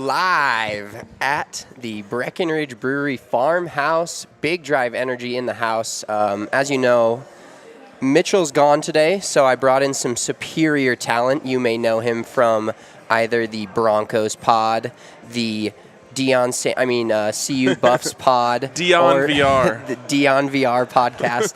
live at the Breckenridge Brewery Farmhouse. Big Drive Energy in the house. As you know, Mitchell's gone today, so I brought in some superior talent. You may know him from either the Broncos pod, the CU Buffs pod, DNVR, the DNVR podcast,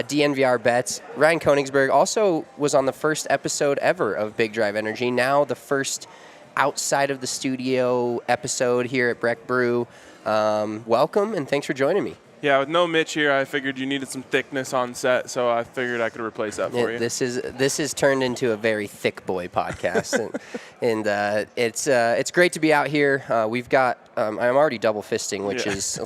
DNVR bets. Ryan Koenigsberg also was on the first episode ever of Big Drive Energy. Now the first outside of the studio episode here at Breck Brew. Welcome and thanks for joining me. Yeah, with no Mitch here, I figured you needed some thickness on set, so I figured I could replace that for you. This is turned into a very thick boy podcast, and it's great to be out here. We've got I'm already double fisting, which is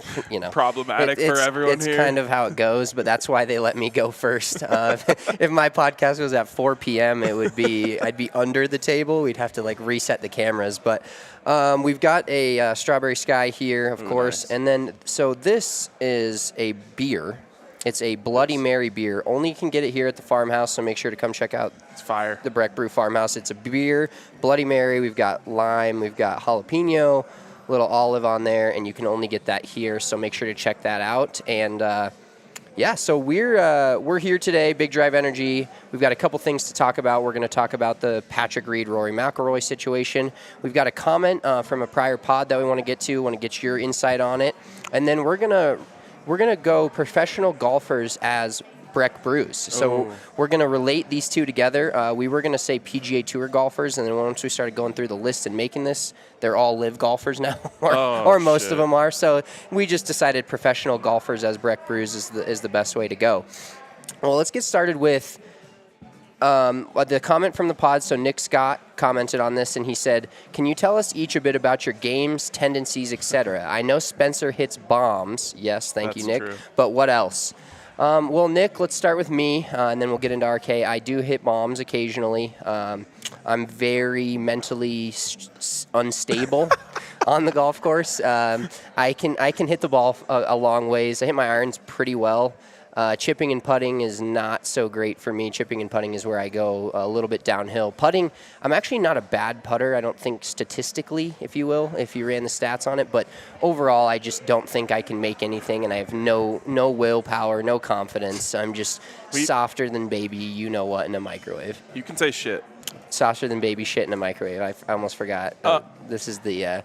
problematic for everyone it's here. It's kind of how it goes, but that's why they let me go first. If my podcast was at 4 p.m., I'd be under the table. We'd have to reset the cameras, but. We've got a Strawberry Sky here, of course, nice. And then, so this is a beer. It's a Bloody Mary beer. Only you can get it here at the farmhouse, so make sure to come check out it's fire. The Breck Brew Farmhouse. It's a beer, Bloody Mary. We've got lime, we've got jalapeno, little olive on there, and you can only get that here, so make sure to check that out. And so we're here today, Big Drive Energy. We've got a couple things to talk about. We're going to talk about the Patrick Reed, Rory McIlroy situation. We've got a comment from a prior pod that we want to get to. Want to get your insight on it, and then we're gonna go professional golfers as Breck Brews. So we're going to relate these two together. We were going to say PGA Tour golfers, and then once we started going through the list and making this, they're all live golfers now, or most of them are. So we just decided professional golfers as Breck Brews is the best way to go. Well, let's get started with the comment from the pod. So Nick Scott commented on this, and he said, "Can you tell us each a bit about your games, tendencies, etc.? I know Spencer hits bombs." Yes, thank you, Nick. True. But what else? Well, Nick, let's start with me, and then we'll get into RK. I do hit bombs occasionally. I'm very mentally unstable on the golf course. I can hit the ball a long ways. I hit my irons pretty well. Chipping and putting is not so great for me. Chipping and putting is where I go a little bit downhill. Putting, I'm actually not a bad putter, I don't think statistically, if you will, if you ran the stats on it. But overall, I just don't think I can make anything, and I have no willpower, no confidence. I'm just softer than baby, you know what, in a microwave. You can say shit. Softer than baby shit in a microwave. I almost forgot. This is the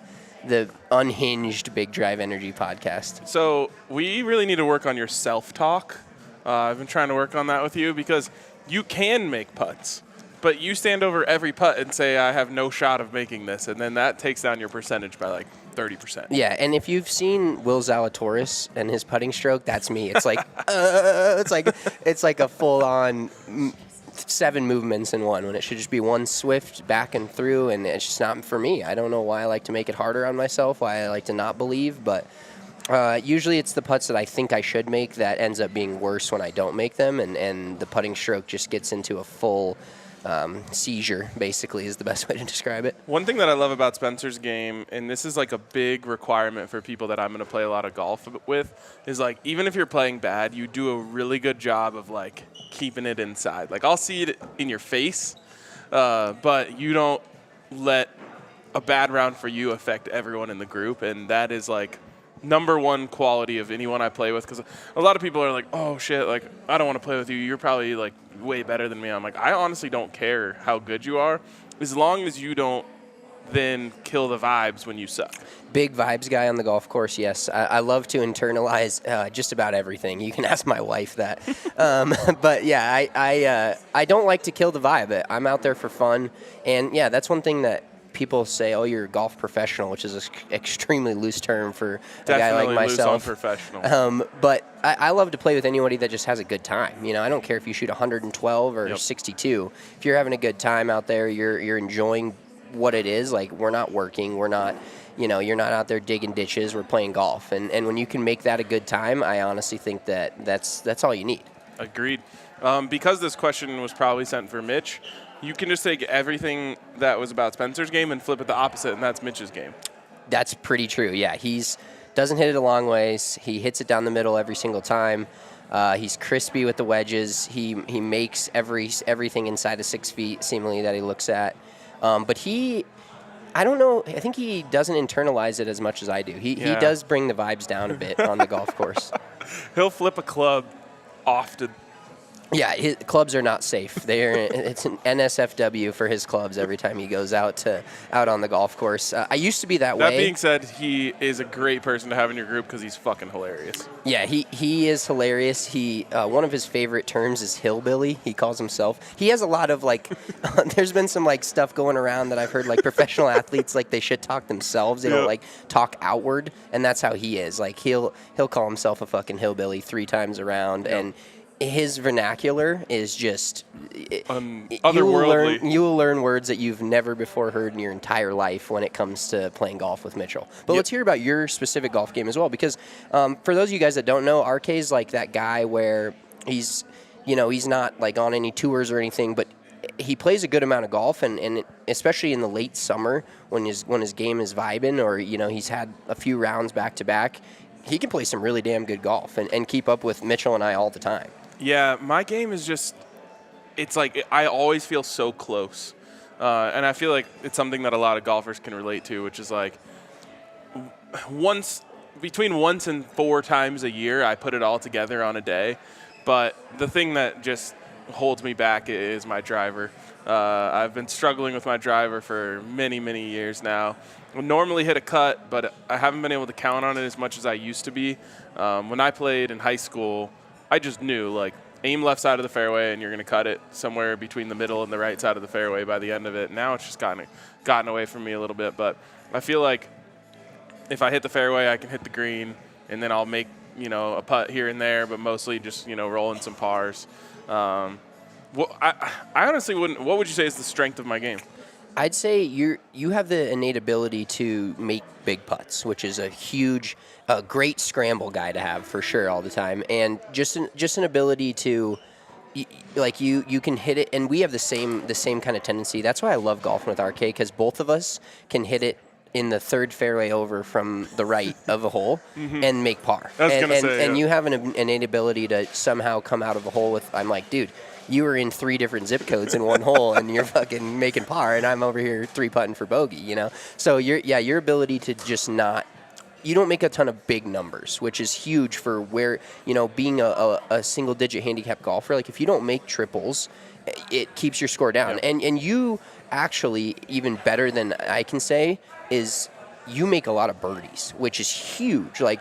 unhinged Big Drive Energy podcast. So we really need to work on your self-talk. I've been trying to work on that with you because you can make putts, but you stand over every putt and say, I have no shot of making this, and then that takes down your percentage by 30%. Yeah, and if you've seen Will Zalatoris and his putting stroke, that's me. It's it's like a full-on 7 movements in one when it should just be one swift back and through, and it's just not for me. I don't know why I like to make it harder on myself, why I like to not believe, but usually it's the putts that I think I should make that ends up being worse when I don't make them, and the putting stroke just gets into a full seizure, basically, is the best way to describe it. One thing that I love about Spencer's game, and this is a big requirement for people that I'm going to play a lot of golf with, is even if you're playing bad, you do a really good job of keeping it inside. I'll see it in your face, but you don't let a bad round for you affect everyone in the group, and that is number one quality of anyone I play with, because a lot of people are oh shit, I don't want to play with you, you're probably way better than me. I'm I honestly don't care how good you are, as long as you don't then kill the vibes when you suck. Big vibes guy on the golf course, yes. I love to internalize just about everything. You can ask my wife that. But yeah, I don't like to kill the vibe. I'm out there for fun, and yeah, that's one thing that people say, oh, you're a golf professional, which is an extremely loose term for a guy like myself. Definitely loose on professional. But I love to play with anybody that just has a good time. I don't care if you shoot 112 or 62. If you're having a good time out there, you're enjoying what it is. We're not working. We're not, you're not out there digging ditches. We're playing golf. And when you can make that a good time, I honestly think that's all you need. Agreed. Because this question was probably sent for Mitch, you can just take everything that was about Spencer's game and flip it the opposite, and that's Mitch's game. That's pretty true, yeah. Doesn't hit it a long ways. He hits it down the middle every single time. He's crispy with the wedges. He makes everything inside of 6 feet, seemingly, that he looks at. But he I don't know. I think he doesn't internalize it as much as I do. He does bring the vibes down a bit on the golf course. He'll flip a club off to. Yeah, his clubs are not safe. It's an NSFW for his clubs every time he goes out on the golf course. I used to be that way. That being said, he is a great person to have in your group because he's fucking hilarious. Yeah, he is hilarious. He one of his favorite terms is hillbilly. He calls himself. He has a lot of like. There's been some like stuff going around that I've heard like professional athletes like they shit talk themselves. They don't like talk outward, and that's how he is. Like he'll call himself a fucking hillbilly 3 times around and. His vernacular is just otherworldly. You will learn words that you've never before heard in your entire life when it comes to playing golf with Mitchell. But let's hear about your specific golf game as well, because for those of you guys that don't know, RK is like that guy where he's not like on any tours or anything, but he plays a good amount of golf, and especially in the late summer when his game is vibing, or he's had a few rounds back to back, he can play some really damn good golf and keep up with Mitchell and I all the time. Yeah, my game is just, it's like I always feel so close. And I feel like it's something that a lot of golfers can relate to, which is like between once and 4 times a year, I put it all together on a day. But the thing that just holds me back is my driver. I've been struggling with my driver for many, many years now. I normally hit a cut, but I haven't been able to count on it as much as I used to be. When I played in high school, I just knew, like, aim left side of the fairway and you're going to cut it somewhere between the middle and the right side of the fairway by the end of it. Now it's just gotten away from me a little bit. But I feel like if I hit the fairway, I can hit the green, and then I'll make, a putt here and there, but mostly just, rolling some pars. I honestly wouldn't – what would you say is the strength of my game? I'd say you have the innate ability to make big putts, which is a great scramble guy to have for sure all the time, and just an ability to, like you can hit it, and we have the same kind of tendency. That's why I love golfing with RK, because both of us can hit it in the 3rd fairway over from the right of a hole and make par. And you have an innate ability to somehow come out of a hole with. I'm like, dude. You were in 3 different zip codes in one hole, and you're fucking making par, and I'm over here 3-putting for bogey, So your ability to just not, you don't make a ton of big numbers, which is huge for where, being a single-digit handicap golfer. Like if you don't make triples, it keeps your score down. Yep. And you actually, even better than I can say, is you make a lot of birdies, which is huge. Like.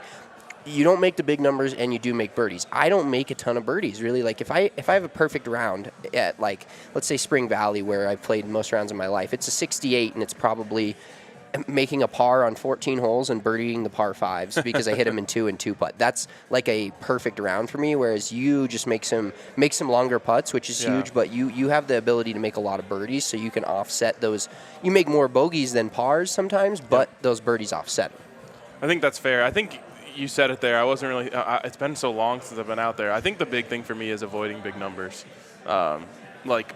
You don't make the big numbers, and you do make birdies. I don't make a ton of birdies, really. Like if I have a perfect round at, like, let's say Spring Valley, where I've played most rounds of my life, it's a 68, and it's probably making a par on 14 holes and birdieing the par 5s because I hit them in 2 and 2-putt. That's like a perfect round for me, whereas you just make some longer putts, which is huge, but you have the ability to make a lot of birdies, so you can offset those. You make more bogeys than pars sometimes, but those birdies offset them. I think that's fair. I think you said it there. I wasn't really it's been so long since I've been out there. I think the big thing for me is avoiding big numbers. Like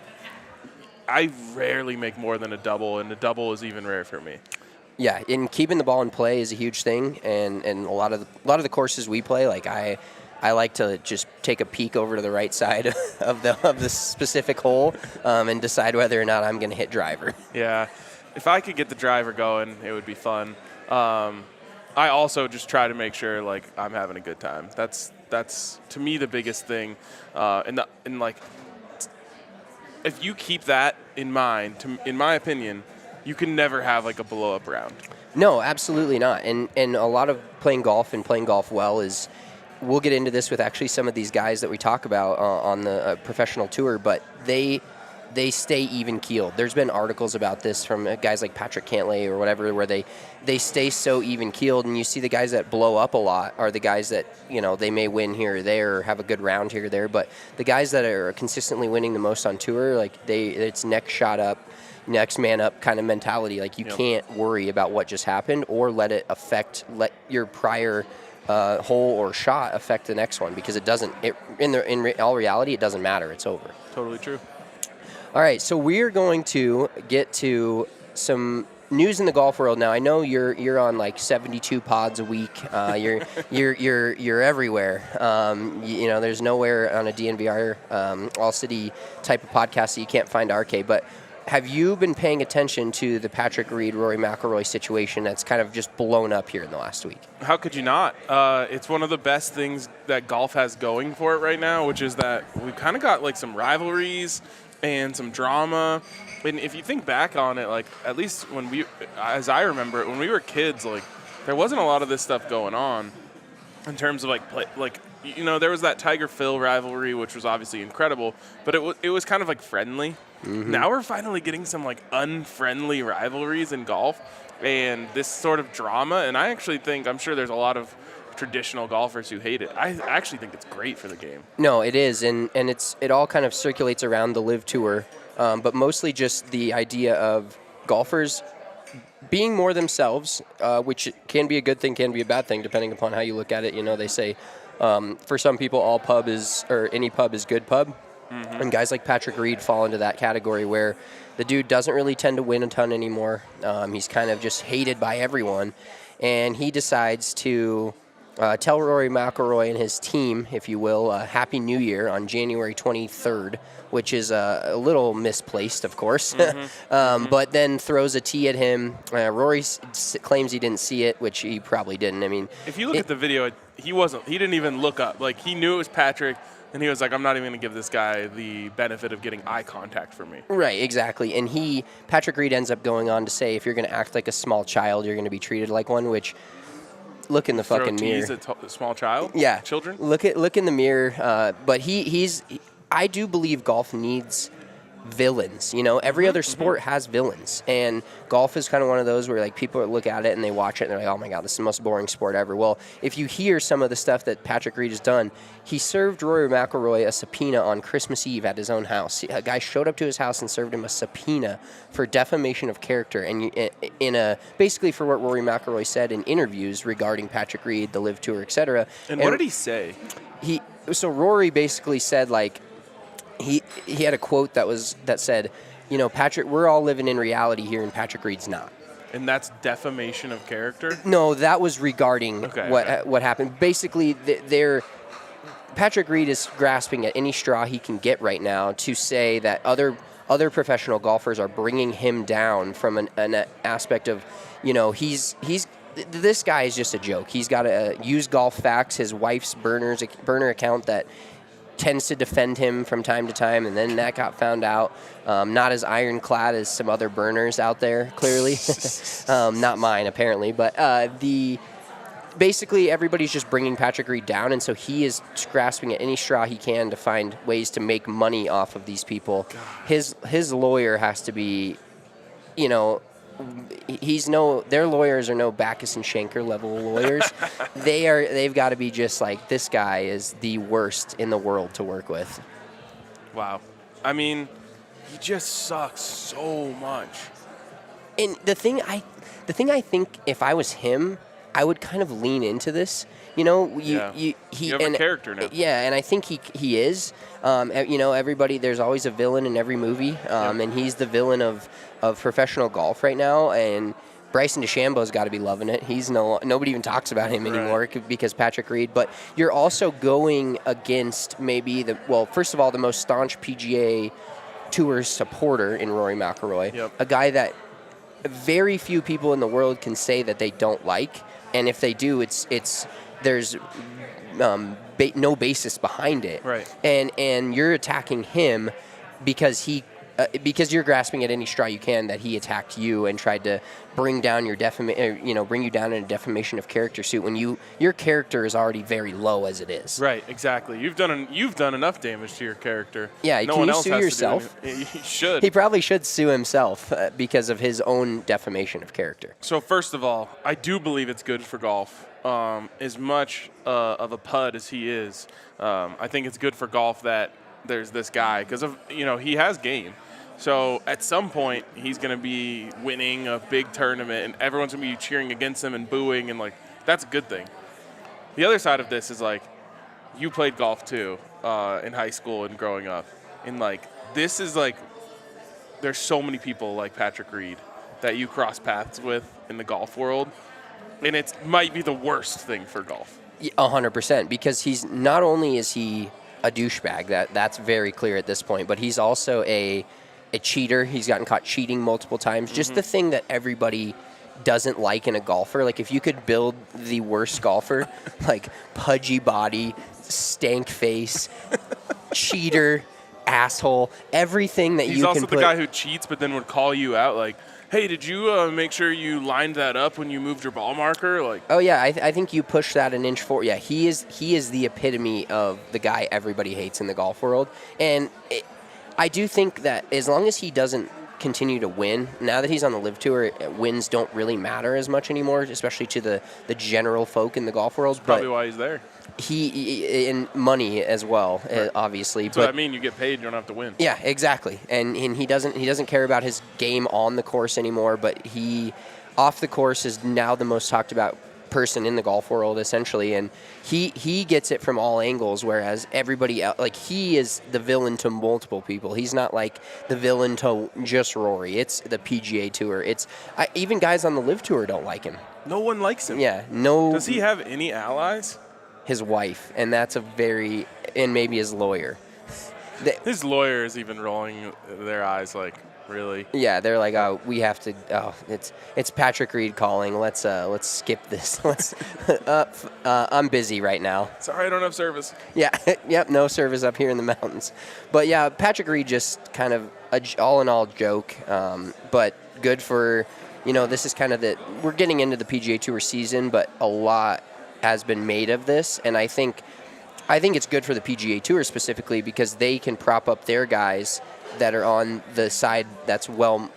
I rarely make more than a double, and a double is even rare for me. Yeah, and keeping the ball in play is a huge thing, and a lot of the courses we play, like I like to just take a peek over to the right side of the specific hole and decide whether or not I'm going to hit driver. Yeah, if I could get the driver going, it would be fun. I also just try to make sure, like, I'm having a good time. That's to me the biggest thing. And like, if you keep that in mind, in my opinion, you can never have like a blow up round. No, absolutely not. And a lot of playing golf and playing golf well is, we'll get into this with actually some of these guys that we talk about on the professional tour, but they stay even keeled. There's been articles about this from guys like Patrick Cantlay or whatever, where they stay so even keeled, and you see the guys that blow up a lot are the guys that, they may win here or there or have a good round here or there, but the guys that are consistently winning the most on tour, like it's next shot up, next man up kind of mentality. Like you can't worry about what just happened or let your prior hole or shot affect the next one, because it doesn't. In all reality, it doesn't matter. It's over. Totally true. All right, so we're going to get to some news in the golf world now. I know you're on like 72 pods a week. You're everywhere. There's nowhere on a DNVR all city type of podcast that you can't find RK. But have you been paying attention to the Patrick Reed, Rory McIlroy situation that's kind of just blown up here in the last week? How could you not? It's one of the best things that golf has going for it right now, which is that we've kind of got like some rivalries and some drama. And if you think back on it, like at least as I remember it, when we were kids, like there wasn't a lot of this stuff going on in terms of there was that Tiger Phil rivalry, which was obviously incredible, but it was kind of like friendly. Mm-hmm. Now we're finally getting some like unfriendly rivalries in golf and this sort of drama. And I actually think, I'm sure there's a lot of traditional golfers who hate it. I actually think it's great for the game. No, it is. And it all kind of circulates around the Live Tour, but mostly just the idea of golfers being more themselves, which can be a good thing, can be a bad thing, depending upon how you look at it. You know, they say for some people, any pub is good pub. Mm-hmm. And guys like Patrick Reed fall into that category where the dude doesn't really tend to win a ton anymore. He's kind of just hated by everyone. And he decides to tell Rory McIlroy and his team, if you will, Happy New Year on January 23rd, which is a little misplaced, of course. Mm-hmm. But then throws a tee at him. Rory claims he didn't see it, which he probably didn't. I mean, if you look at the video, he didn't even look up. Like, he knew it was Patrick. And he was like, I'm not even going to give this guy the benefit of getting eye contact from me. Right, exactly. And Patrick Reed ends up going on to say, if you're going to act like a small child, you're going to be treated like one, which, look in the fucking mirror. Throw tease at a small child? Yeah. Children? Look in the mirror. But I do believe golf needs villains. You know, every other sport has villains, and golf is kind of one of those where like people look at it and they watch it and they're like, oh my god, this is the most boring sport ever. Well, if you hear some of the stuff that Patrick Reed has done, he served Rory McIlroy a subpoena on Christmas Eve at his own house. A guy showed up to his house and served him a subpoena for defamation of character, and basically for what Rory McIlroy said in interviews regarding Patrick Reed, the Live Tour, etc. And what did he say? So Rory basically said, like, he had a quote that said, you know, Patrick, we're all living in reality here, and Patrick Reed's not. And that's defamation of character? No, that was regarding what happened. Basically, Patrick Reed is grasping at any straw he can get right now to say that other professional golfers are bringing him down from an aspect of, you know, this guy is just a joke. He's got a Use Golf Facts, his wife's burner account that tends to defend him from time to time, and then that got found out. Not as ironclad as some other burners out there, clearly. Not mine, apparently. But basically, everybody's just bringing Patrick Reed down, and so he is grasping at any straw he can to find ways to make money off of these people. God. His lawyer has to be, you know, their lawyers are no Backus and Schenker level lawyers. They've got to be just like, this guy is the worst in the world to work with. Wow. I mean, he just sucks so much. And the thing I think, if I was him, I would kind of lean into this. You know, you have a character now. Yeah, and I think he is. You know, there's always a villain in every movie, and he's the villain of professional golf right now. And Bryson DeChambeau's got to be loving it. Nobody even talks about him anymore because Patrick Reed. But you're also going against maybe first of all, the most staunch PGA Tour supporter in Rory McIlroy, a guy that very few people in the world can say that they don't like, and if they do, there's no basis behind it. Right. And you're attacking him because because you're grasping at any straw you can that he attacked you and tried to bring down bring you down in a defamation of character suit when your character is already very low as it is. Right, exactly. You've done enough damage to your character. Yeah, no can one you else sue has yourself? To do anything. He should. He probably should sue himself because of his own defamation of character. So first of all, I do believe it's good for golf. As much of a pud as he is, I think it's good for golf that there's this guy because he has game. So at some point, he's going to be winning a big tournament, and everyone's going to be cheering against him and booing, and, like, that's a good thing. The other side of this is, like, you played golf, too, in high school and growing up. And, like, this is, like, there's so many people like Patrick Reed that you cross paths with in the golf world, and it might be the worst thing for golf. 100%, because he's not only is he a douchebag, that's very clear at this point, but he's also a cheater. He's gotten caught cheating multiple times. Just the thing that everybody doesn't like in a golfer. Like, if you could build the worst golfer, like pudgy body, stank face, cheater, asshole, everything that He's you also can the put. guy who cheats but then would call you out like, hey, did you make sure you lined that up when you moved your ball marker? Like, Oh yeah, I think you push that an inch forward. Yeah, he is the epitome of the guy everybody hates in the golf world. And I do think that as long as he doesn't continue to win, now that he's on the LIV Tour, wins don't really matter as much anymore, especially to the general folk in the golf world. probably why he's there. He in money as well, obviously. That's what I mean. You get paid, you don't have to win. Yeah, exactly. And he doesn't care about his game on the course anymore, but he off the course is now the most talked about person in the golf world, essentially, and he gets it from all angles, whereas everybody else, like, he is the villain to multiple people. He's not like the villain to just Rory. It's the PGA Tour. Even guys on the LIV Tour don't like him. No one likes him. Yeah, no. Does he have any allies? His wife, and that's and maybe his lawyer. His lawyer is even rolling their eyes like, really? Yeah, they're like, oh, we have to. Oh, it's Patrick Reed calling. Let's skip this. I'm busy right now. Sorry, I don't have service. Yeah, yep, no service up here in the mountains. But yeah, Patrick Reed just kind of all in all joke, but good for, this is kind of we're getting into the PGA Tour season, but a lot has been made of this, and I think it's good for the PGA Tour specifically because they can prop up their guys that are on the side that's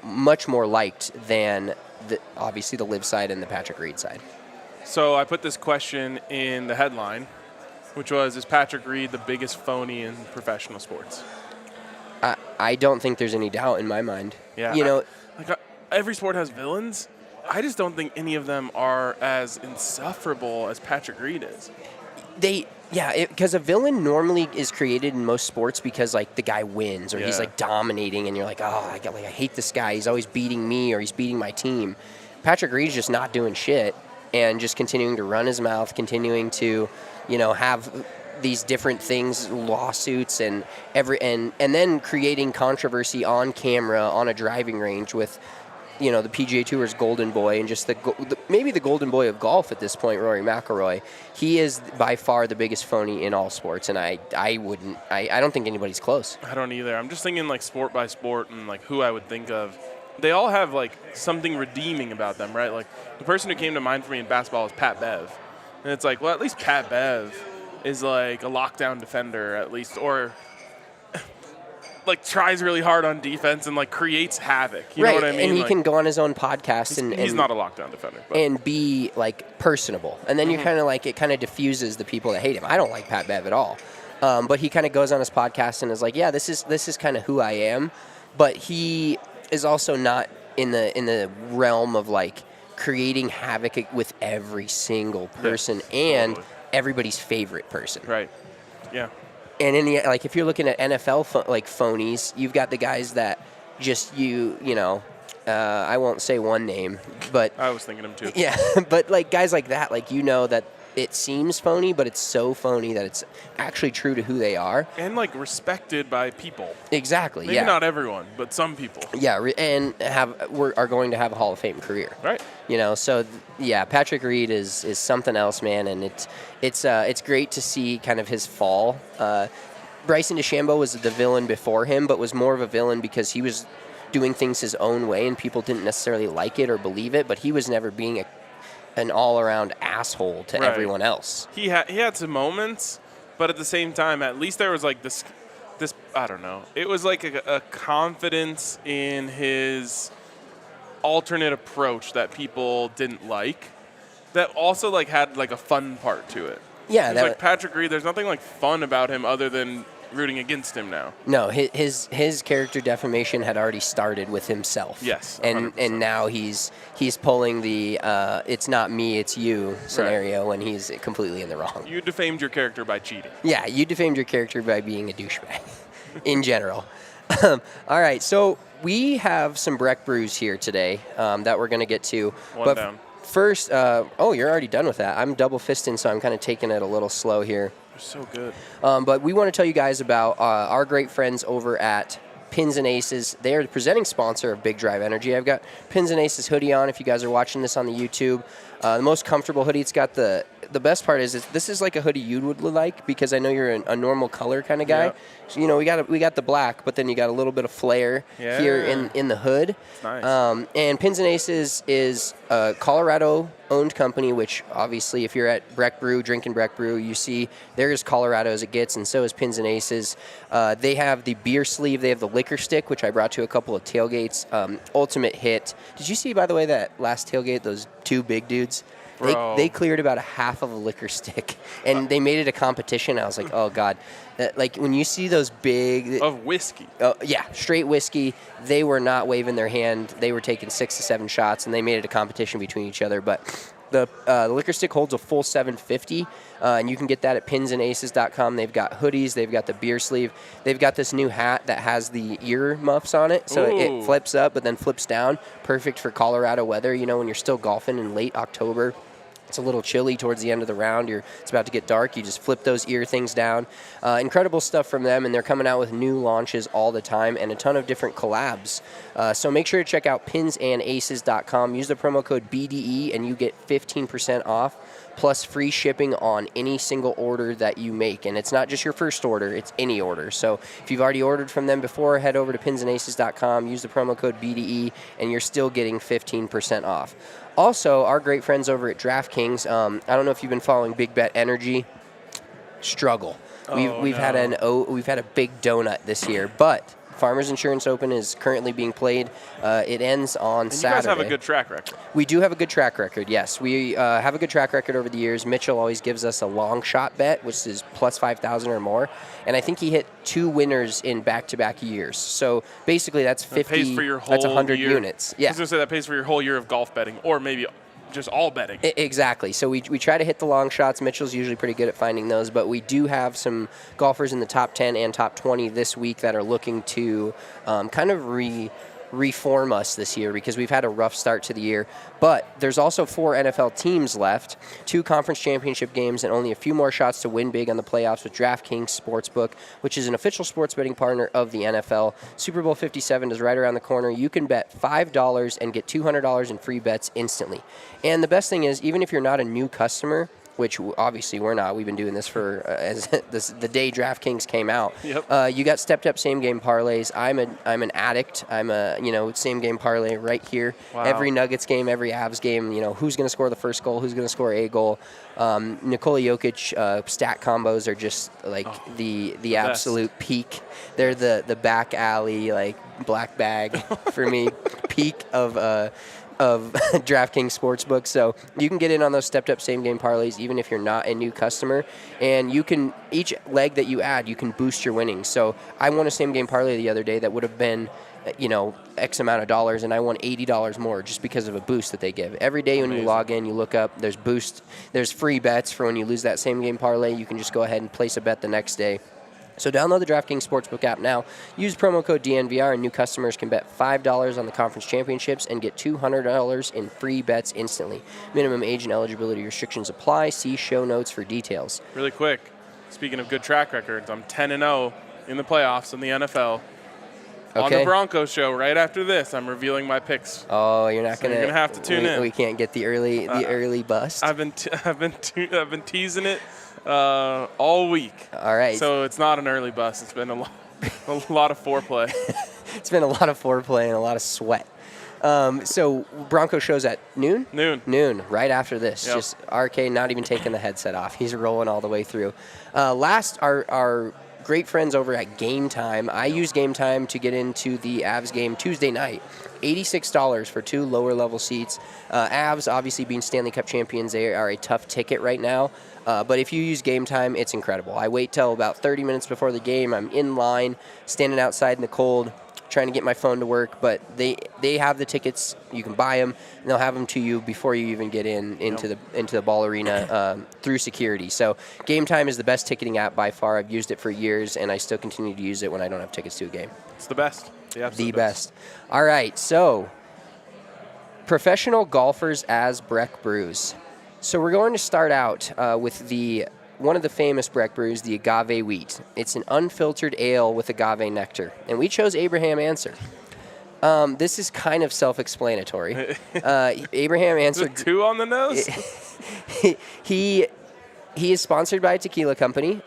much more liked than obviously the LIV side and the Patrick Reed side. So I put this question in the headline, which was, is Patrick Reed the biggest phony in professional sports? I don't think there's any doubt in my mind. Yeah, every sport has villains. I just don't think any of them are as insufferable as Patrick Reed is. Because a villain normally is created in most sports because, like, the guy wins or he's like dominating, and you're like, oh, I hate this guy. He's always beating me or he's beating my team. Patrick Reed's just not doing shit and just continuing to run his mouth, continuing to, have these different things, lawsuits and then creating controversy on camera on a driving range with, the PGA Tour's golden boy and just maybe the golden boy of golf at this point, Rory McIlroy. He is by far the biggest phony in all sports, and I don't think anybody's close. I don't either. I'm just thinking like sport by sport and like who I would think of. They all have like something redeeming about them, right? Like the person who came to mind for me in basketball is Pat Bev, and it's like, well, at least Pat Bev is like a lockdown defender at least, or like tries really hard on defense and like creates havoc. You know what I mean? And he can go on his own podcast and he's not a lockdown defender, but. And be like personable. And then you kind of like, it kind of diffuses the people that hate him. I don't like Pat Bev at all. But he kind of goes on his podcast and is like, yeah, this is kind of who I am. But he is also not in the realm of like creating havoc with every single person and everybo's favorite person. Right. Yeah. And if you're looking at NFL phonies, you've got the guys that just I won't say one name, but I was thinking him too. Yeah, but like guys like that, like that it seems phony, but it's so phony that it's actually true to who they are. And like respected by people. Exactly. Maybe not everyone, but some people. Yeah, and are going to have a Hall of Fame career. Right. So yeah, Patrick Reed is something else, man, and it's great to see kind of his fall. Bryson DeChambeau was the villain before him, but was more of a villain because he was doing things his own way, and people didn't necessarily like it or believe it. But he was never being an all-around asshole to everyone else. He had some moments, but at the same time, at least there was like this I don't know. It was like a confidence in his alternate approach that people didn't like, that also like had like a fun part to it. Yeah, like Patrick Reed. There's nothing like fun about him other than rooting against him now. No, his character defamation had already started with himself. Yes, 100%. And now he's pulling the it's not me, it's you scenario when he's completely in the wrong. You defamed your character by cheating. Yeah, you defamed your character by being a douchebag in general. All right, so we have some Breck brews here today that we're going to get to. One down. First, you're already done with that. I'm double fisting, so I'm kind of taking it a little slow here. They're so good. But we want to tell you guys about our great friends over at Pins and Aces. They are the presenting sponsor of Big Drive Energy. I've got Pins and Aces hoodie on if you guys are watching this on the YouTube. The most comfortable hoodie. It's got the best part is this is like a hoodie you would like, because I know you're a normal color kind of guy. Yep. So, you know, we got the black, but then you got a little bit of flare here in the hood. It's nice. And Pins and Aces is a Colorado-owned company, which obviously if you're at Breck Brew, drinking Breck Brew, you see they're as Colorado as it gets, and so is Pins and Aces. They have the beer sleeve. They have the liquor stick, which I brought to a couple of tailgates. Ultimate hit. Did you see, by the way, that last tailgate, those two big dudes? They cleared about a half of a liquor stick, and they made it a competition. I was like, oh, God. Like, when you see those big... Of whiskey. Yeah, straight whiskey. They were not waving their hand. They were taking 6 to 7 shots, and they made it a competition between each other. But the liquor stick holds a full 750, and you can get that at pinsandaces.com. They've got hoodies. They've got the beer sleeve. They've got this new hat that has the ear muffs on it, so it flips up but then flips down. Perfect for Colorado weather, you know, when you're still golfing in late October. It's a little chilly towards the end of the round. It's about to get dark. You just flip those ear things down. Incredible stuff from them, and they're coming out with new launches all the time and a ton of different collabs. So make sure to check out pinsandaces.com. Use the promo code BDE, and you get 15% off, plus free shipping on any single order that you make. And it's not just your first order, it's any order. So if you've already ordered from them before, head over to pinsandaces.com, use the promo code BDE, and you're still getting 15% off. Also, our great friends over at DraftKings, I don't know if you've been following Big Bet Energy. Struggle. We've had a big donut this year, but Farmers Insurance Open is currently being played. It ends on Saturday. You guys have a good track record. We do have a good track record, yes. We have a good track record over the years. Mitchell always gives us a long shot bet, which is plus 5,000 or more. And I think he hit 2 winners in back-to-back years. So basically that's 50. That pays for your whole that's 100 year. units. Yeah. I was going to say that pays for your whole year of golf betting, or maybe just all betting. Exactly. So we try to hit the long shots. Mitchell's usually pretty good at finding those, but we do have some golfers in the top 10 and top 20 this week that are looking to kind of reform us this year, because we've had a rough start to the year. But there's also 4 NFL teams left, 2 conference championship games, and only a few more shots to win big on the playoffs with DraftKings Sportsbook, which is an official sports betting partner of the NFL. Super Bowl 57 is right around the corner. You can bet $5 and get $200 in free bets instantly. And the best thing is, even if you're not a new customer, which obviously we're not. We've been doing this for the day DraftKings came out. Yep. You got stepped up same game parlays. I'm an addict. I'm a same game parlay right here. Wow. Every Nuggets game, every Avs game. Who's going to score the first goal? Who's going to score a goal? Nikola Jokic stat combos are just like the absolute peak. They're the back alley, like black bag for me, peak of DraftKings Sportsbook. So you can get in on those stepped-up same-game parlays even if you're not a new customer. And you can, each leg that you add, you can boost your winnings. So I won a same-game parlay the other day that would have been, X amount of dollars, and I won $80 more just because of a boost that they give. Every day when you log in, you look up, there's free bets for when you lose that same-game parlay. You can just go ahead and place a bet the next day. So download the DraftKings Sportsbook app now. Use promo code DNVR, and new customers can bet $5 on the conference championships and get $200 in free bets instantly. Minimum age and eligibility restrictions apply. See show notes for details. Really quick, speaking of good track records, I'm 10-0 in the playoffs in the NFL. Okay. On the Broncos show, right after this, I'm revealing my picks. Oh, you're not You're gonna have to tune in. We can't get the early bust. I've been teasing it all week. All right. So it's not an early bust. It's been a lot of foreplay. It's been a lot of foreplay and a lot of sweat. So Bronco show's at noon? Noon, right after this. Yep. Just RK not even taking the headset off. He's rolling all the way through. Our great friends over at Game Time. I use Game Time to get into the Avs game Tuesday night. $86 for 2 lower-level seats. Avs, obviously being Stanley Cup champions, they are a tough ticket right now. But if you use Game Time, it's incredible. I wait till about 30 minutes before the game. I'm in line, standing outside in the cold, trying to get my phone to work. But they have the tickets. You can buy them, and they'll have them to you before you even get into the ball arena through security. So Game Time is the best ticketing app by far. I've used it for years, and I still continue to use it when I don't have tickets to a game. It's the best. The best. All right, so professional golfers as Breck Brews. So we're going to start out with the one of the famous Breck brews, the agave wheat. It's an unfiltered ale with agave nectar, and we chose Abraham Answer. This is kind of self-explanatory. Abraham Answer. Is it 2 on the nose? He is sponsored by a tequila company.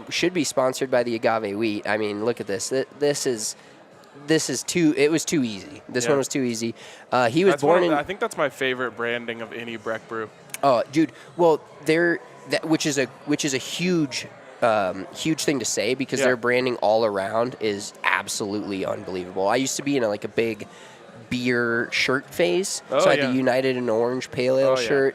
Should be sponsored by the agave wheat. I mean, look at this. This is too. It was too easy. This one was too easy. He was born in. I think that's my favorite branding of any Breck brew. Oh, dude. Well, which is a huge thing to say because their branding all around is absolutely unbelievable. I used to be in a big beer shirt phase, so I had the United in Orange Pale Ale shirt.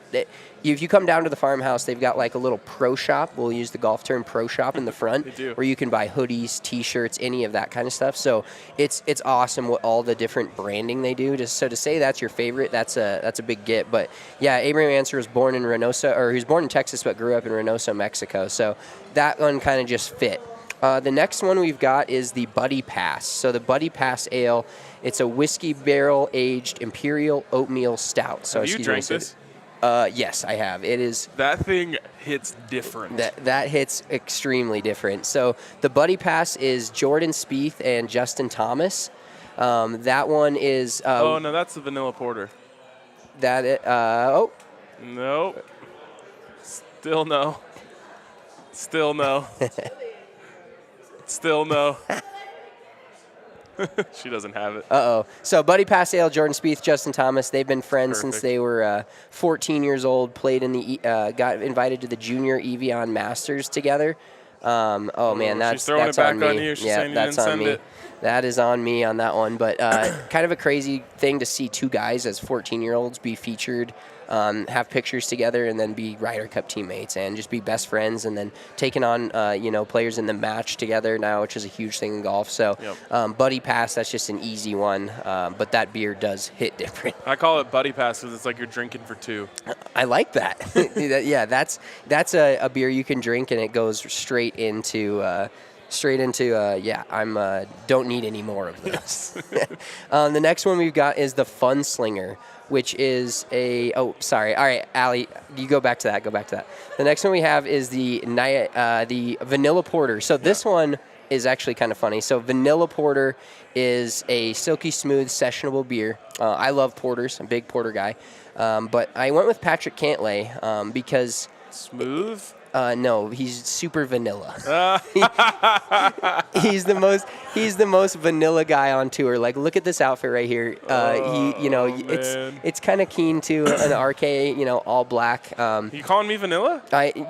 If you come down to the farmhouse, they've got a little pro shop. We'll use the golf term pro shop in the front, where you can buy hoodies, T-shirts, any of that kind of stuff. So it's awesome what all the different branding they do. So to say that's your favorite, that's a big get. But yeah, Abraham Answer was born in Reynosa, or he was born in Texas but grew up in Reynosa, Mexico. So that one kind of just fit. The next one we've got is the Buddy Pass. So the Buddy Pass Ale, it's a whiskey barrel aged imperial oatmeal stout. So have you drank this? Yes, I have. It is. That thing hits different. That hits extremely different. So the Buddy Pass is Jordan Spieth and Justin Thomas. That one is. Oh no, that's the vanilla porter. Nope. Still no. Still no. Still no. She doesn't have it. So Buddy Pass Ale, Jordan Spieth, Justin Thomas, they've been friends since they were 14 years old, played in the got invited to the Junior Evian Masters together. Man, she's throwing it back on you. She's saying you didn't send it. That is on me on that one. But kind of a crazy thing to see two guys as 14-year-olds be featured, have pictures together, and then be Ryder Cup teammates and just be best friends, and then taking on players in the match together now, which is a huge thing in golf. So Buddy Pass, that's just an easy one. But that beer does hit different. I call it Buddy Pass because it's like you're drinking for two. I like that. Yeah, that's a beer you can drink, and it goes straight into don't need any more of this. The next one we've got is the Fun Slinger, which is all right, Allie, you go back to that. The next one we have is the Vanilla Porter. So this one is actually kind of funny. So Vanilla Porter is a silky smooth sessionable beer. I love porters. I'm a big porter guy. But I went with Patrick Cantlay because... Smooth? No, he's super vanilla. He's the most vanilla guy on tour. Like, look at this outfit right here. It's kind of keen to an RK, all black. You calling me vanilla?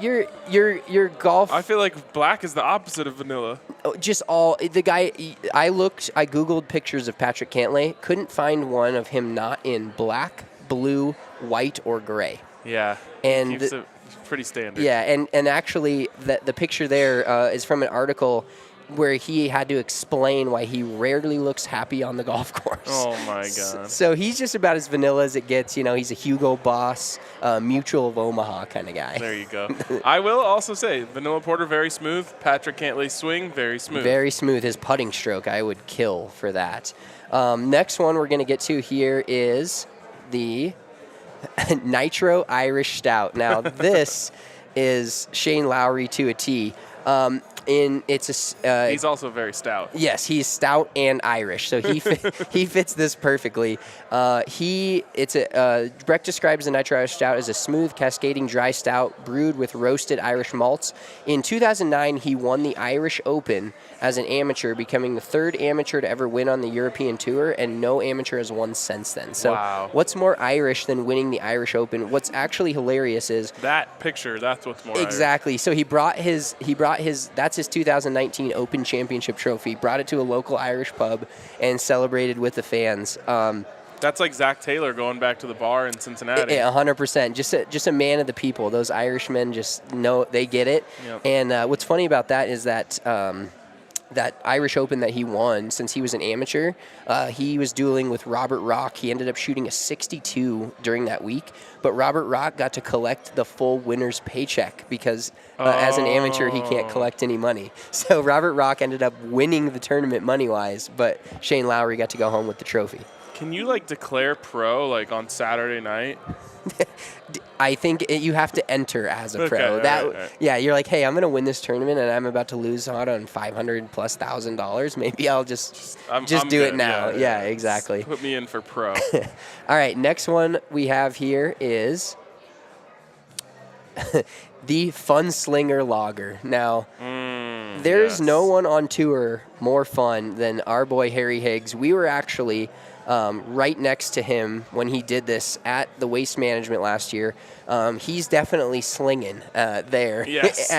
Your golf. I feel like black is the opposite of vanilla. Just all the guy. I Googled pictures of Patrick Cantlay. Couldn't find one of him not in black, blue, white, or gray. Yeah. And pretty standard. Yeah, and actually the picture there is from an article where he had to explain why he rarely looks happy on the golf course. Oh, my God. So he's just about as vanilla as it gets. He's a Hugo Boss, Mutual of Omaha kind of guy. There you go. I will also say, Vanilla Porter, very smooth. Patrick Cantlay swing, very smooth. Very smooth. His putting stroke, I would kill for that. Next one we're going to get to here is the Nitro Irish Stout. Now, this is Shane Lowry to a T. He's also very stout. Yes, he's stout and Irish, so he fits this perfectly. Breck describes the Nitro Irish Stout as a smooth, cascading dry stout brewed with roasted Irish malts. In 2009, he won the Irish Open as an amateur, becoming the third amateur to ever win on the European Tour, and no amateur has won since then. So What's more Irish than winning the Irish Open? What's actually hilarious is that picture. That's what's more exactly. Irish. So he brought his that's his 2019 Open Championship trophy. Brought it to a local Irish pub and celebrated with the fans. That's like Zach Taylor going back to the bar in Cincinnati. 100%. Just a man of the people. Those Irishmen just know they get it. Yep. And what's funny about that is that that Irish Open that he won, since he was an amateur, he was dueling with Robert Rock. He ended up shooting a 62 during that week, but Robert Rock got to collect the full winner's paycheck because as an amateur, he can't collect any money. So Robert Rock ended up winning the tournament money-wise, but Shane Lowry got to go home with the trophy. Can you, declare pro, on Saturday night? I think you have to enter as a pro. Okay, That all right. Yeah, you're like, hey, I'm gonna win this tournament and I'm about to lose out on $500,000+. Maybe I'll just I'm do good. it now. Yeah, exactly. Put me in for pro. All right, next one we have here is the Funslinger Lager. Now, there's no one on tour more fun than our boy Harry Higgs. We were actually right next to him when he did this at the Waste Management last year. He's definitely slinging there. Yes.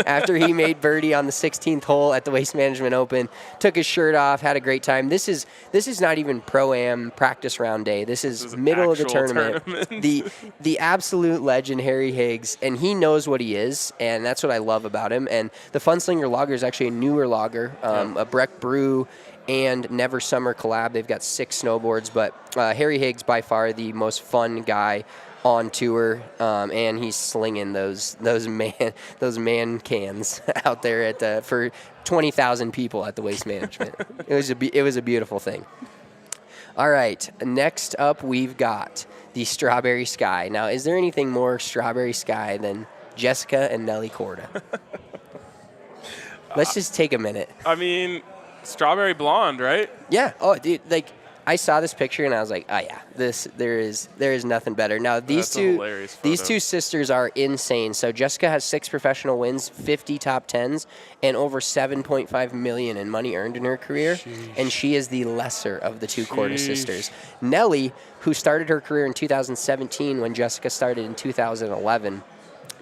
After he made birdie on the 16th hole at the Waste Management Open, took his shirt off, had a great time. This is not even Pro-Am practice round day. This is middle of the tournament. The absolute legend, Harry Higgs, and he knows what he is, and that's what I love about him. And the Funslinger Lager is actually a newer lager, a Breck Brew and Never Summer collab. They've got 6 snowboards, but Harry Higgs by far the most fun guy on tour, and he's slinging those man cans out there at for 20,000 people at the Waste Management. It was a beautiful thing. All right, next up we've got the Strawberry Sky. Now, is there anything more Strawberry Sky than Jessica and Nelly Korda? Let's just take a minute. I mean, strawberry blonde, right? Yeah. Oh, dude, like I saw this picture and I was like, oh yeah, there is nothing better. Now these two sisters are insane. So Jessica has 6 professional wins, 50 top 10s, and over 7.5 million in money earned in her career. Sheesh. And she is the lesser of the 2 Korda sisters. Nelly, who started her career in 2017 when Jessica started in 2011.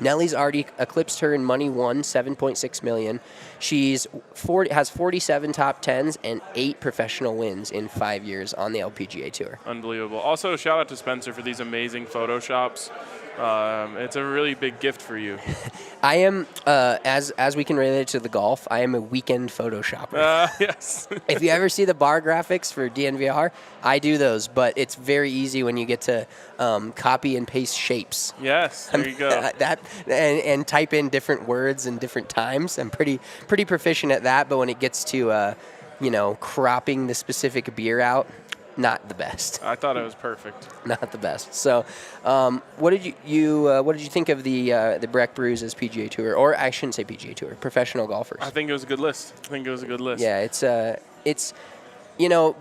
Nelly's already eclipsed her in money won, 7.6 million. She's has 47 top 10s and 8 professional wins in 5 years on the LPGA Tour. Unbelievable. Also, shout out to Spencer for these amazing Photoshops. It's a really big gift for you. I am, as we can relate it to the golf, I am a weekend Photoshopper. Yes. If you ever see the bar graphics for DNVR, I do those, but it's very easy when you get to copy and paste shapes. Yes, there you go. And type in different words and different times. I'm pretty proficient at that, but when it gets to, cropping the specific beer out, not the best. I thought it was perfect. Not the best. So, what did you think of the Breck Brews as PGA Tour, or I shouldn't say PGA Tour, professional golfers? I think it was a good list. Yeah, it's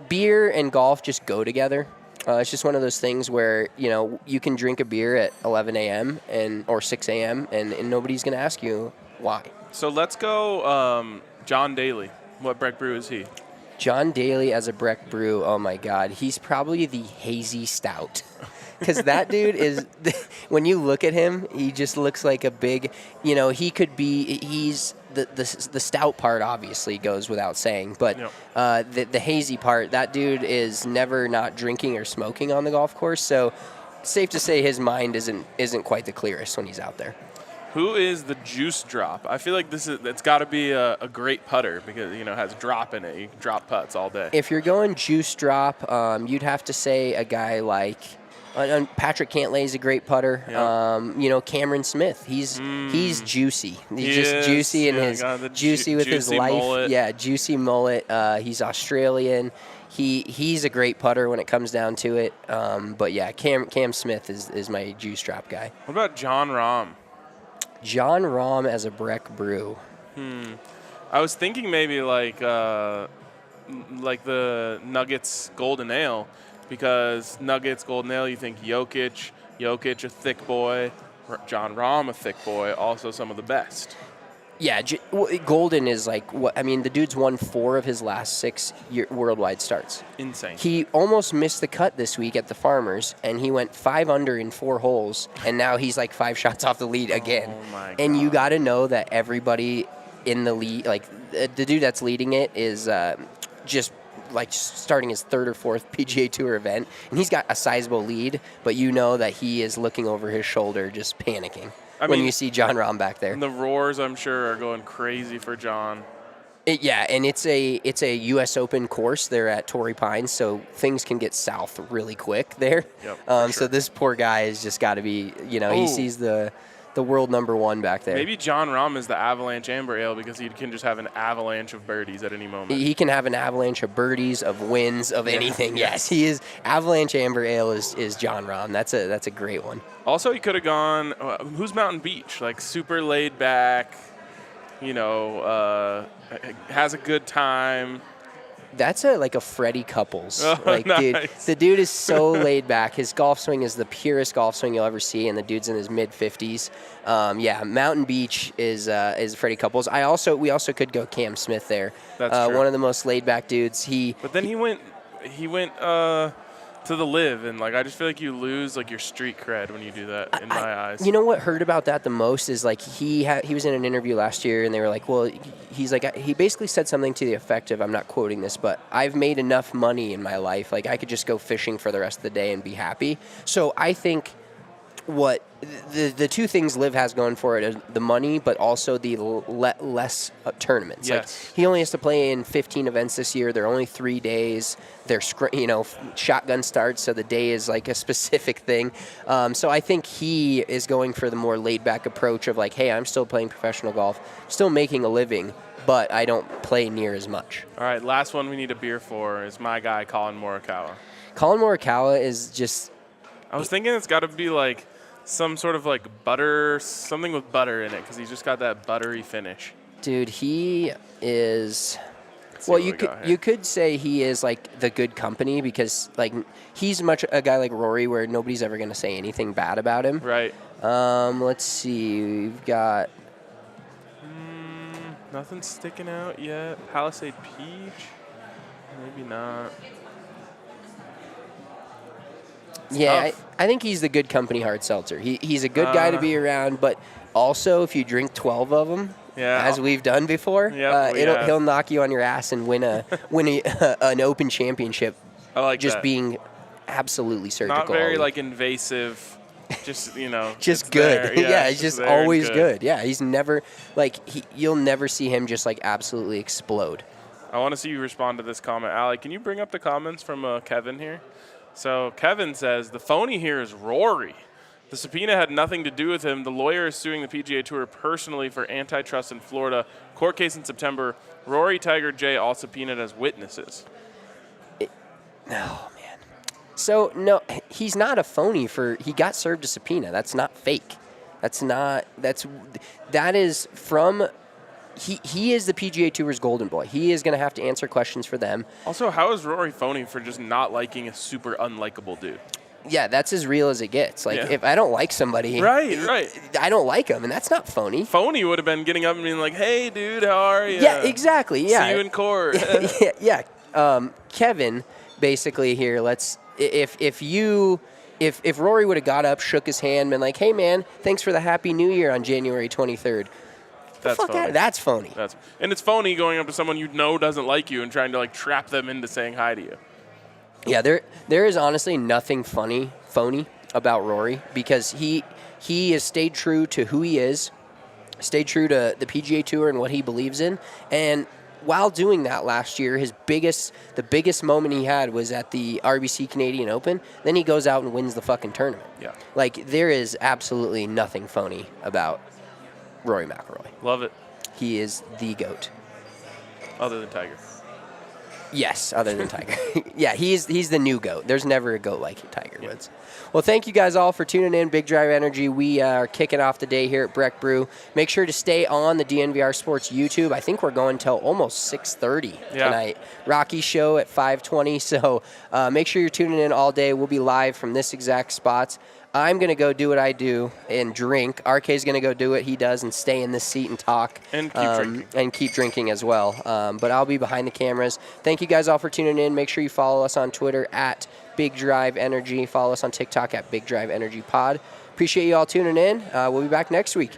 beer and golf just go together. It's just one of those things where you can drink a beer at 11 a.m. or 6 a.m. and nobody's gonna ask you why. So let's go, John Daly. What Breck Brew is he? John Daly as a Breck Brew, oh my God, he's probably the hazy stout. Because that dude is, when you look at him, he just looks like a big, he could be, he's, the stout part obviously goes without saying, but the hazy part, that dude is never not drinking or smoking on the golf course, so safe to say his mind isn't quite the clearest when he's out there. Who is the juice drop? I feel like it's got to be a great putter because it has drop in it. You can drop putts all day. If you're going juice drop, you'd have to say a guy like Patrick Cantlay is a great putter. Yep. Cameron Smith, he's juicy. He's just juicy and his juicy with his life. Mullet. Yeah, juicy mullet. He's Australian. He's a great putter when it comes down to it. But yeah, Cam Smith is my juice drop guy. What about John Rahm? John Rahm as a Breck Brew. I was thinking maybe like the Nuggets Golden Ale, because Nuggets Golden Ale, you think Jokic a thick boy, John Rahm a thick boy, also some of the best. Yeah, Golden is like what I mean. The dude's won 4 of his last 6 worldwide starts. Insane. He almost missed the cut this week at the Farmers, and he went 5 under in 4 holes, and now he's like 5 shots off the lead again. Oh my God. And you got to know that everybody in the lead, like the dude that's leading it, is just like starting his 3rd or 4th PGA Tour event, and he's got a sizable lead, but you know that he is looking over his shoulder, just panicking. When you see John Rahm back there. And the roars, I'm sure, are going crazy for John. And it's a U.S. Open course. They're at Torrey Pines, so things can get south really quick there. Yep, So this poor guy has just got to be, he sees the the world #1 back there. Maybe John Rahm is the Avalanche Amber Ale because he can just have an avalanche of birdies at any moment. He can have an avalanche of birdies, of wins, of anything. Yes, he is. Avalanche Amber Ale is John Rahm. That's a great one. Also, he could have gone, who's Mountain Beach? Like super laid back, has a good time. That's like a Freddie Couples. Oh, like, nice. Dude, the dude is so laid back. His golf swing is the purest golf swing you'll ever see, and the dude's in his mid-50s. Mountain Beach is Freddie Couples. We also could go Cam Smith there. That's true. One of the most laid back dudes. But then he went to the live, and like I just feel like you lose like your street cred when you do that in my eyes. You know what hurt about that the most is like he was in an interview last year, and they were like, well, he's like, he basically said something to the effect of, I'm not quoting this, but I've made enough money in my life, like I could just go fishing for the rest of the day and be happy. So I think what the two things Liv has going for it is the money, but also the less tournaments. Yes. Like he only has to play in 15 events this year. They're only 3 days. They're shotgun starts, so the day is like a specific thing. So I think he is going for the more laid back approach of like, hey, I'm still playing professional golf, still making a living, but I don't play near as much. All right, last one we need a beer for is my guy Colin Morikawa. Colin Morikawa is just. I was thinking it's got to be like some sort of like butter, something with butter in it, because he's just got that buttery finish. Dude, he is. Well, you could say he is like the good company because like he's much a guy like Rory where nobody's ever going to say anything bad about him. Right. Let's see. We've got. Nothing sticking out yet. Palisade Peach. Maybe not. Yeah, I think he's the good company hard seltzer. He's a good guy to be around, but also if you drink 12 of them, as we've done before, he'll knock you on your ass and win an Open Championship. I like just that. being absolutely surgical. Not very like invasive. Just just good. Yeah, he's just always good. Yeah, he's never you'll never see him just like absolutely explode. I want to see you respond to this comment, Allie. Can you bring up the comments from Kevin here? So Kevin says, the phony here is Rory. The subpoena had nothing to do with him. The lawyer is suing the PGA Tour personally for antitrust in Florida. Court case in September. Rory, Tiger, Jay all subpoenaed as witnesses. Oh, man. So, no, he's not a phony he got served a subpoena. That's not fake. That is from... He is the PGA Tour's golden boy. He is going to have to answer questions for them. Also, how is Rory phony for just not liking a super unlikable dude? Yeah, that's as real as it gets. Like, if I don't like somebody, right, I don't like them, and that's not phony. Phony would have been getting up and being like, hey, dude, how are you? Yeah, exactly, yeah. See you in court. yeah. Kevin, basically here, if Rory would have got up, shook his hand, been like, hey, man, thanks for the Happy New Year on January 23rd. That's phony. That's phony. And it's phony going up to someone you know doesn't like you and trying to like trap them into saying hi to you. Yeah, there is honestly nothing phony about Rory because he has stayed true to who he is, stayed true to the PGA Tour and what he believes in, and while doing that last year, the biggest moment he had was at the RBC Canadian Open. Then he goes out and wins the fucking tournament. Yeah, like there is absolutely nothing phony about Rory McIlroy. Love it. He is the GOAT. Other than Tiger. Yes, other than Tiger. Yeah, he's the new GOAT. There's never a GOAT like Tiger Woods. Well, thank you guys all for tuning in. Big Drive Energy. We are kicking off the day here at Breck Brew. Make sure to stay on the DNVR Sports YouTube. I think we're going till almost 6:30 tonight. Rocky show at 5:20. So make sure you're tuning in all day. We'll be live from this exact spot. I'm going to go do what I do and drink. RK's going to go do what he does and stay in this seat and talk. And keep drinking. And keep drinking as well. But I'll be behind the cameras. Thank you guys all for tuning in. Make sure you follow us on Twitter at Big Drive Energy. Follow us on TikTok at Big Drive Energy Pod. Appreciate you all tuning in. We'll be back next week.